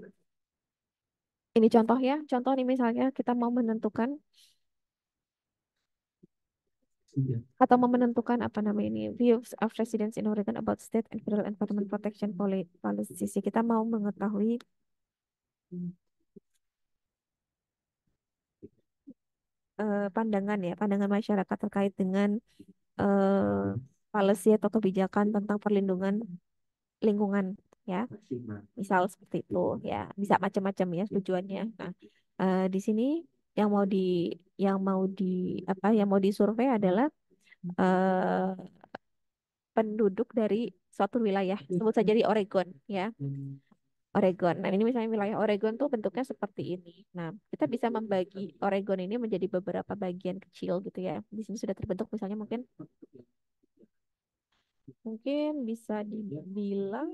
ini contoh ya. Contoh nih misalnya kita mau menentukan Iya. atau mau menentukan apa namanya ini views of residents in Oregon about state and federal environment protection policies. Kita mau mengetahui pandangan ya, pandangan masyarakat terkait dengan policy atau kebijakan tentang perlindungan lingkungan ya. Misal seperti itu ya, bisa macam-macam ya tujuannya. Nah, di sini yang mau di yang mau di apa yang mau disurvei adalah eh, penduduk dari suatu wilayah, sebut saja di Oregon ya. Oregon. Nah, ini misalnya wilayah Oregon tuh bentuknya seperti ini. Nah, kita bisa membagi Oregon ini menjadi beberapa bagian kecil gitu ya. Di sini sudah terbentuk misalnya mungkin bisa dibilang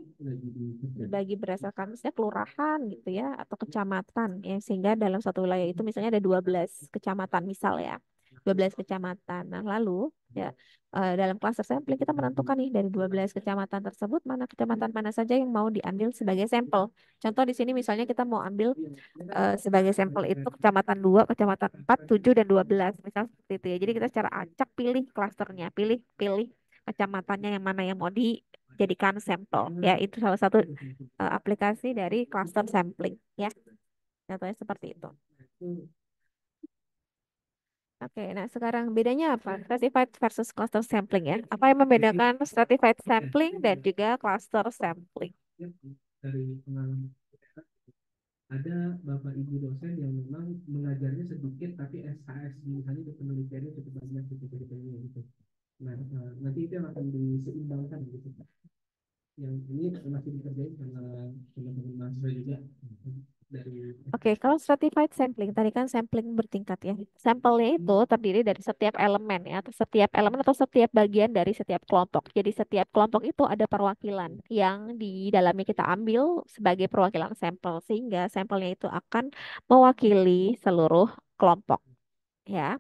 dibagi berdasarkan misalnya kelurahan gitu ya atau kecamatan ya, sehingga dalam satu wilayah itu misalnya ada 12 kecamatan misal ya, 12 kecamatan. Nah lalu ya, dalam cluster sampling kita menentukan nih dari 12 kecamatan tersebut mana kecamatan mana saja yang mau diambil sebagai sampel. Contoh di sini misalnya kita mau ambil sebagai sampel itu kecamatan 2, kecamatan 4, 7 dan 12 misal seperti itu ya. Jadi kita secara acak pilih klasternya, pilih pilih kecamatannya yang mana yang mau dijadikan sampel ya. Itu salah satu aplikasi dari cluster sampling ya. Contohnya seperti itu. Oke, nah sekarang bedanya apa? Stratified versus cluster sampling ya. Apa yang membedakan stratified sampling dan juga cluster sampling? Dari pengalaman ada bapak ibu dosen yang memang mengajarnya sedikit tapi SKS misalnya di penelitiannya cukup banyak gitu. Nah, nanti itu yang akan diseimbangkan gitu. Yang ini masih dikerjain sama teman-teman mahasiswa juga dari. Oke, kalau stratified sampling, tadi kan sampling bertingkat ya. Sampelnya itu terdiri dari setiap elemen ya, atau setiap elemen atau setiap bagian dari setiap kelompok. Jadi setiap kelompok itu ada perwakilan yang di dalamnya kita ambil sebagai perwakilan sampel, sehingga sampelnya itu akan mewakili seluruh kelompok ya.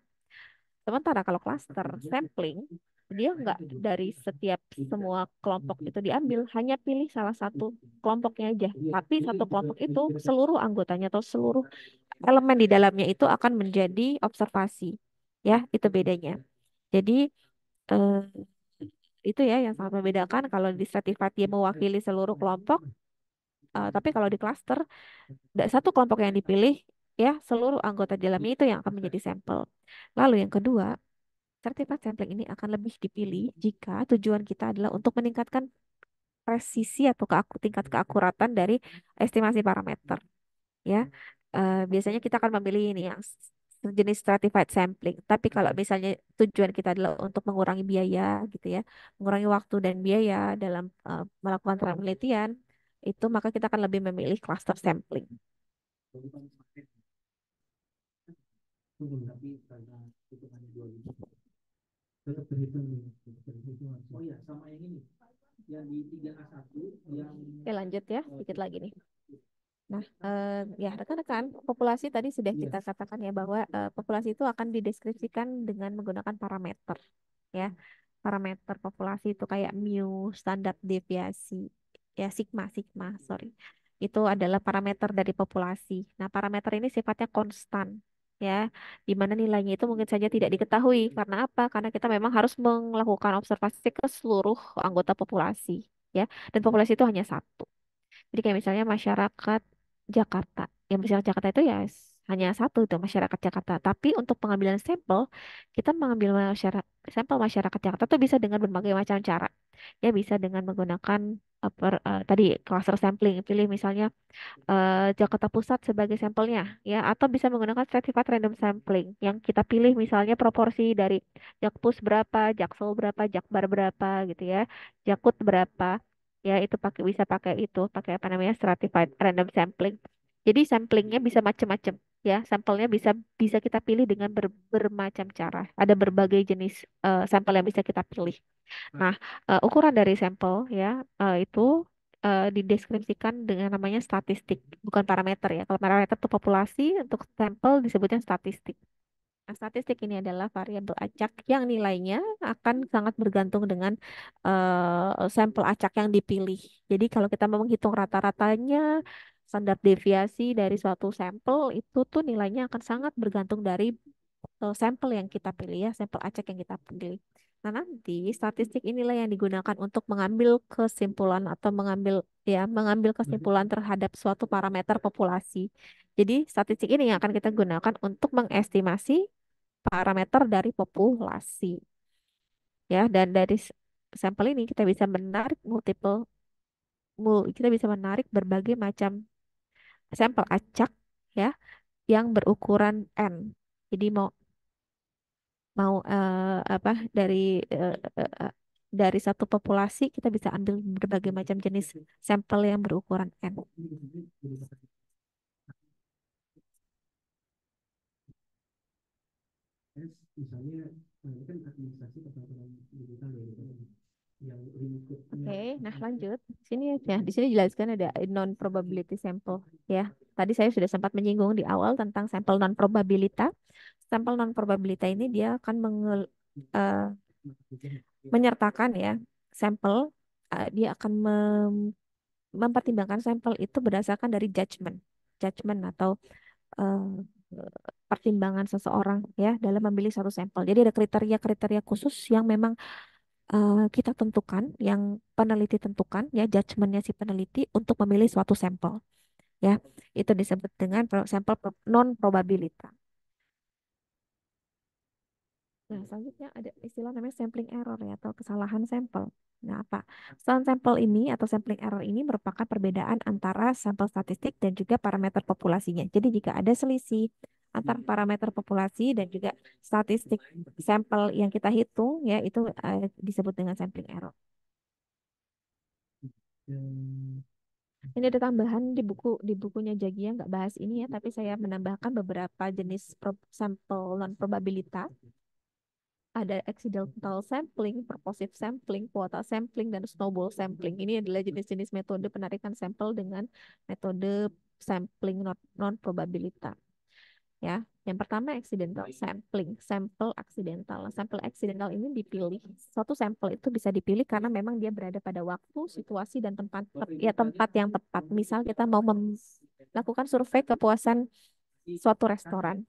Sementara kalau cluster sampling, dia nggak dari setiap semua kelompok itu diambil, hanya pilih salah satu kelompoknya aja. Tapi satu kelompok itu seluruh anggotanya atau seluruh elemen di dalamnya itu akan menjadi observasi. Ya, itu bedanya. Jadi eh, itu ya yang sangat membedakan kalau di stratified dia mewakili seluruh kelompok, tapi kalau di cluster satu kelompok yang dipilih ya seluruh anggota di dalamnya itu yang akan menjadi sampel. Lalu yang kedua, certified sampling ini akan lebih dipilih jika tujuan kita adalah untuk meningkatkan presisi atau tingkat keakuratan dari estimasi parameter. Ya, biasanya kita akan memilih ini yang sejenis stratified sampling. Tapi kalau misalnya tujuan kita adalah untuk mengurangi biaya, gitu ya, mengurangi waktu dan biaya dalam melakukan penelitian, itu maka kita akan lebih memilih cluster sampling. Tapi karena hitungannya 2.000 tetap terhitung nih, terhitung. Oh iya, sama yang ini yang di 3A1 yang. Oke, lanjut ya, sedikit lagi nih. Nah, ya rekan-rekan, populasi tadi sudah kita katakan ya bahwa populasi itu akan dideskripsikan dengan menggunakan parameter, ya. Parameter populasi itu kayak mu, standar deviasi, ya sigma, sigma, sorry. Itu adalah parameter dari populasi. Nah, parameter ini sifatnya konstan, ya, di mana nilainya itu mungkin saja tidak diketahui. Karena apa? Karena kita memang harus melakukan observasi ke seluruh anggota populasi, ya. Dan populasi itu hanya satu. Jadi kayak misalnya masyarakat Jakarta. Yang masyarakat Jakarta itu ya hanya satu itu masyarakat Jakarta. Tapi untuk pengambilan sampel, kita mengambil sampel masyarakat Jakarta itu bisa dengan berbagai macam cara. Ya bisa dengan menggunakan tadi cluster sampling. Pilih misalnya Jakarta Pusat sebagai sampelnya ya atau bisa menggunakan stratified random sampling yang kita pilih misalnya proporsi dari Jakpus berapa, Jaksel berapa, Jakbar berapa gitu ya, Jakut berapa ya itu pakai pakai apa namanya stratified random sampling. Jadi samplingnya bisa macam-macam ya, sampelnya bisa bisa kita pilih dengan bermacam cara. Ada berbagai jenis sampel yang bisa kita pilih. Nah, ukuran dari sampel ya itu dideskripsikan dengan namanya statistik, bukan parameter ya. Kalau parameter itu populasi, untuk sampel disebutnya statistik. Nah, statistik ini adalah variabel acak yang nilainya akan sangat bergantung dengan sampel acak yang dipilih. Jadi kalau kita mau menghitung rata-ratanya, standar deviasi dari suatu sampel itu tuh nilainya akan sangat bergantung dari sampel yang kita pilih ya, sampel acak yang kita pilih. Nah, nanti statistik inilah yang digunakan untuk mengambil kesimpulan atau mengambil kesimpulan terhadap suatu parameter populasi. Jadi, statistik ini yang akan kita gunakan untuk mengestimasi parameter dari populasi. Ya, dan dari sampel ini kita bisa menarik multiple kita bisa menarik berbagai macam sampel acak ya yang berukuran N. Jadi mau mau apa eh, eh, eh, dari satu populasi kita bisa ambil berbagai macam jenis sampel yang berukuran N. Misalnya, ini kan administrasi peraturan digital ya, gitu. Yang Oke, nah lanjut. Sini ya, di sini jelaskan ada non probability sample ya. Tadi saya sudah sempat menyinggung di awal tentang sampel non probabilita. Sampel non probabilita ini dia akan eh, menyertakan ya sampel, dia akan mempertimbangkan sampel itu berdasarkan dari judgment atau eh, pertimbangan seseorang ya dalam memilih satu sampel. Jadi ada kriteria-kriteria khusus yang memang kita tentukan, yang peneliti tentukan ya judgementnya si peneliti untuk memilih suatu sampel ya. Itu disebut dengan sampel non probabilita. Nah, selanjutnya ada istilah namanya sampling error ya atau kesalahan sampel. Nah, apa? Kesalahan sampel ini atau sampling error ini merupakan perbedaan antara sampel statistik dan juga parameter populasinya. Jadi jika ada selisih antara parameter populasi dan juga statistik sampel yang kita hitung ya itu disebut dengan sampling error. Ini ada tambahan di bukunya Jagia nggak bahas ini ya, tapi saya menambahkan beberapa jenis sampel non probabilita. Ada accidental sampling, purposive sampling, quota sampling, dan snowball sampling. Ini adalah jenis-jenis metode penarikan sampel dengan metode sampling non probabilita. Ya, yang pertama accidental sampling, sampel accidental. Nah, sampel accidental ini dipilih, suatu sampel itu bisa dipilih karena memang dia berada pada waktu, situasi dan tempat yang tepat. Misal kita mau melakukan survei kepuasan suatu restoran,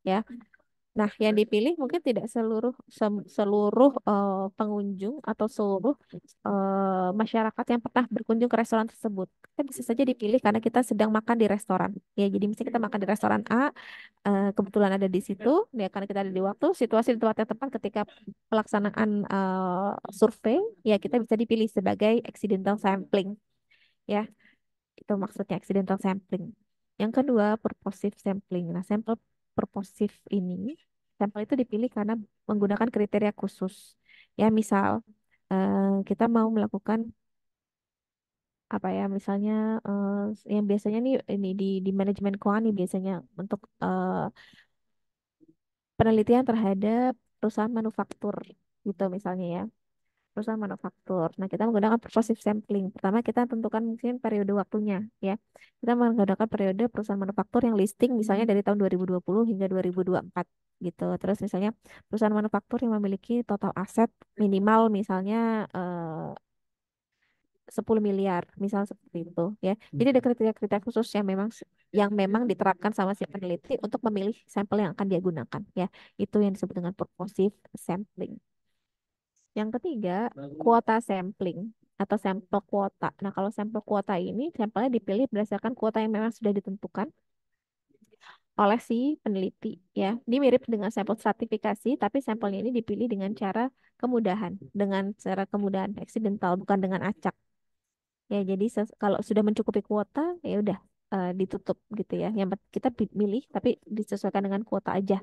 ya. Nah, yang dipilih mungkin tidak seluruh pengunjung atau seluruh masyarakat yang pernah berkunjung ke restoran tersebut. Kita bisa saja dipilih karena kita sedang makan di restoran. Ya, jadi misalnya kita makan di restoran A, kebetulan ada di situ, ya karena kita ada di waktu, situasi di tempat yang tepat ketika pelaksanaan survei, ya kita bisa dipilih sebagai accidental sampling. Ya, itu maksudnya accidental sampling. Yang kedua, purposive sampling. Nah, sampel purposive ini, sampel itu dipilih karena menggunakan kriteria khusus. Ya, misal kita mau melakukan apa ya, misalnya yang biasanya nih ini di manajemen keuangan nih biasanya untuk penelitian terhadap perusahaan manufaktur gitu misalnya ya. Perusahaan manufaktur. Nah, kita menggunakan purposive sampling. Pertama, kita tentukan mungkin periode waktunya, ya. Kita menggunakan periode perusahaan manufaktur yang listing misalnya dari tahun 2020 hingga 2024 gitu. Terus misalnya perusahaan manufaktur yang memiliki total aset minimal misalnya 10 miliar, misal seperti itu, ya. Jadi ada kriteria-kriteria khusus yang memang diterapkan sama si peneliti untuk memilih sampel yang akan dia gunakan, ya. Itu yang disebut dengan purposive sampling. Yang ketiga, kuota sampling atau sampel kuota. Nah, kalau sampel kuota ini, sampelnya dipilih berdasarkan kuota yang memang sudah ditentukan oleh si peneliti, ya. Ini mirip dengan sampel stratifikasi, tapi sampelnya ini dipilih dengan cara kemudahan accidental, bukan dengan acak. Ya, jadi kalau sudah mencukupi kuota, ya udah ditutup gitu ya. Kita milih, tapi disesuaikan dengan kuota aja.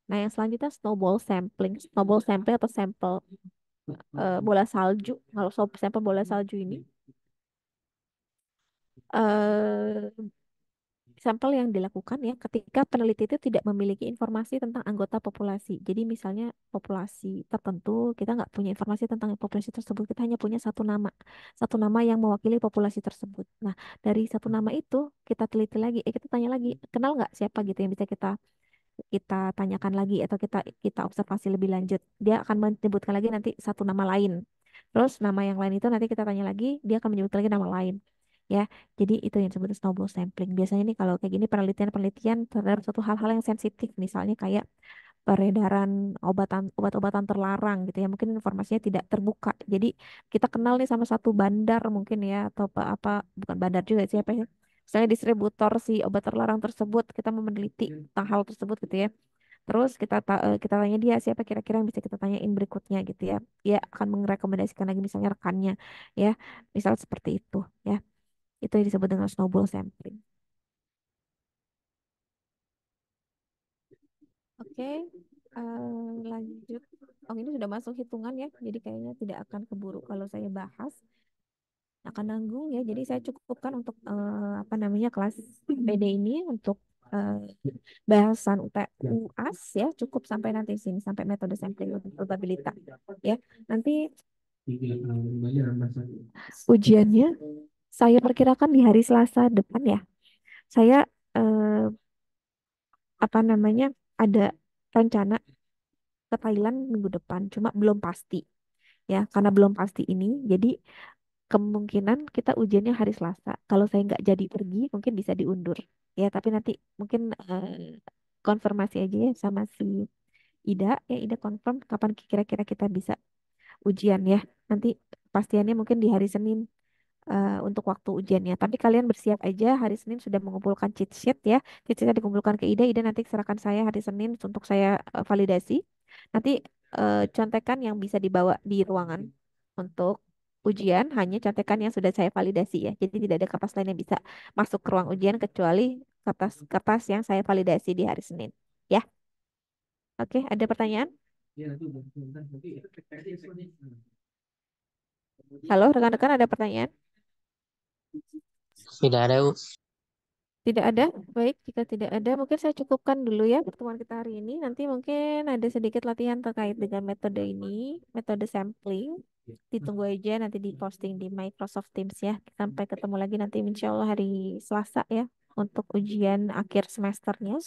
Nah, yang selanjutnya snowball sampling. Snowball sampling atau sampel bola salju. Kalau sampel bola salju ini eh sampel yang dilakukan ya ketika peneliti itu tidak memiliki informasi tentang anggota populasi. Jadi misalnya populasi tertentu kita nggak punya informasi tentang populasi tersebut, kita hanya punya satu nama yang mewakili populasi tersebut. Nah, dari satu nama itu kita teliti lagi, kita tanya lagi, kenal nggak siapa gitu yang bisa kita kita tanyakan lagi atau kita kita observasi lebih lanjut. Dia akan menyebutkan lagi nanti satu nama lain. Terus nama yang lain itu nanti kita tanya lagi, dia akan menyebutkan lagi nama lain. Ya, jadi itu yang disebut snowball sampling. Biasanya nih kalau kayak gini penelitian-penelitian terhadap suatu hal-hal yang sensitif, misalnya kayak peredaran obat-obatan terlarang gitu ya. Mungkin informasinya tidak terbuka. Jadi kita kenal nih sama satu bandar mungkin ya atau apa bukan bandar juga sih apa ya. Misalnya distributor si obat terlarang tersebut, kita mau meneliti tentang hal tersebut gitu ya. Terus kita tanya dia siapa kira-kira yang bisa kita tanyain berikutnya gitu ya. Dia akan merekomendasikan lagi misalnya rekannya ya. Misal seperti itu ya. Itu yang disebut dengan snowball sampling. Oke, lanjut. Oh, ini sudah masuk hitungan ya. Jadi kayaknya tidak akan keburu kalau saya bahas. Akan nanggung ya. Jadi saya cukupkan untuk apa namanya kelas PD ini untuk eh, bahasan UAS ya. Cukup sampai nanti sini sampai metode sampling untuk probabilitas ya. Nanti ujiannya saya perkirakan di hari Selasa depan ya. Saya apa namanya ada rencana ke Thailand minggu depan, cuma belum pasti ya. Karena belum pasti ini, jadi kemungkinan kita ujiannya hari Selasa. Kalau saya nggak jadi pergi, mungkin bisa diundur ya. Tapi nanti mungkin konfirmasi aja ya sama si Ida ya. Ida confirm kapan kira-kira kita bisa ujian ya. Nanti pastiannya mungkin di hari Senin untuk waktu ujiannya. Tapi kalian bersiap aja hari Senin sudah mengumpulkan cheat sheet ya. Cheat sheetnya dikumpulkan ke Ida. Ida nanti serahkan saya hari Senin untuk saya validasi. Nanti contekan yang bisa dibawa di ruangan untuk ujian hanya contekan yang sudah saya validasi ya. Jadi tidak ada kertas lain yang bisa masuk ke ruang ujian kecuali kertas-kertas yang saya validasi di hari Senin. Ya, oke. Ada pertanyaan? Halo, rekan-rekan ada pertanyaan? Tidak ada, Bu. Tidak ada. Baik, jika tidak ada, mungkin saya cukupkan dulu ya pertemuan kita hari ini. Nanti mungkin ada sedikit latihan terkait dengan metode ini, metode sampling. Ditunggu aja nanti di posting di Microsoft Teams ya. Sampai ketemu lagi nanti insya Allah hari Selasa ya untuk ujian akhir semesternya.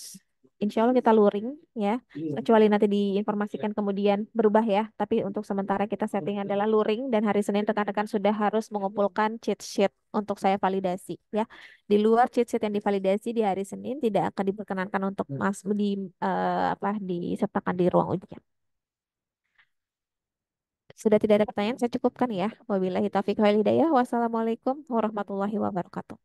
Insya Allah kita luring ya. Kecuali nanti diinformasikan kemudian berubah ya. Tapi untuk sementara kita setting adalah luring dan hari Senin rekan-rekan sudah harus mengumpulkan cheat sheet untuk saya validasi ya. Di luar cheat sheet yang divalidasi di hari Senin tidak akan diperkenankan untuk apa disertakan di ruang ujian. Sudah tidak ada pertanyaan, saya cukupkan ya. Wabillahi taufiq wal hidayah. Wassalamualaikum warahmatullahi wabarakatuh.